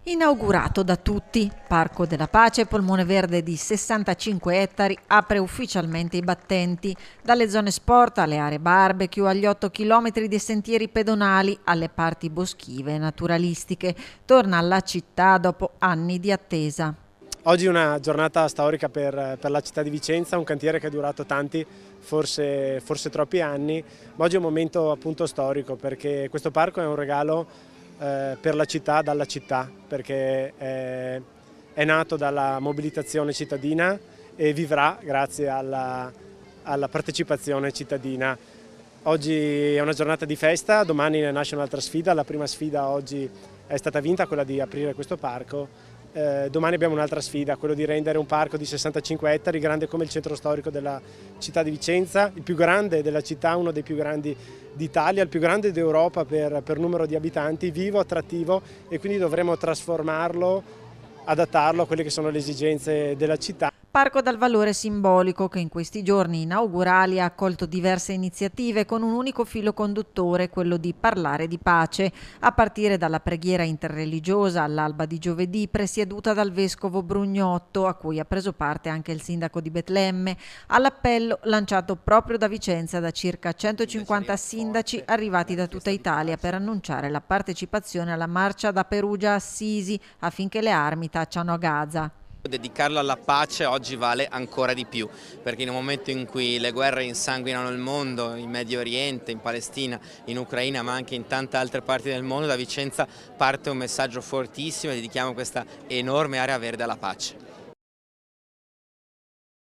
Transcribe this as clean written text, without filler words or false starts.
Inaugurato da tutti, Parco della Pace, polmone verde di 65 ettari, apre ufficialmente i battenti. Dalle zone sport alle aree barbecue, agli 8 chilometri di sentieri pedonali, alle parti boschive e naturalistiche. Torna alla città dopo anni di attesa. Oggi è una giornata storica per la città di Vicenza, un cantiere che è durato tanti, forse troppi anni, ma oggi è un momento appunto storico perché questo parco è un regalo per la città, dalla città, perché è nato dalla mobilitazione cittadina e vivrà grazie alla partecipazione cittadina. Oggi è una giornata di festa, domani ne nasce un'altra sfida, la prima sfida oggi è stata vinta, quella di aprire questo parco. Domani abbiamo un'altra sfida, quello di rendere un parco di 65 ettari, grande come il centro storico della città di Vicenza, il più grande della città, uno dei più grandi d'Italia, il più grande d'Europa per numero di abitanti, vivo, attrattivo, e quindi dovremo trasformarlo, adattarlo a quelle che sono le esigenze della città. Parco dal valore simbolico che in questi giorni inaugurali ha accolto diverse iniziative con un unico filo conduttore, quello di parlare di pace, a partire dalla preghiera interreligiosa all'alba di giovedì presieduta dal vescovo Brugnotto, a cui ha preso parte anche il sindaco di Betlemme, all'appello lanciato proprio da Vicenza da circa 150 sindaci arrivati da tutta Italia per annunciare la partecipazione alla marcia da Perugia a Assisi affinché le armi tacciano a Gaza. Dedicarlo alla pace oggi vale ancora di più, perché in un momento in cui le guerre insanguinano il mondo, in Medio Oriente, in Palestina, in Ucraina, ma anche in tante altre parti del mondo, da Vicenza parte un messaggio fortissimo e dedichiamo questa enorme area verde alla pace.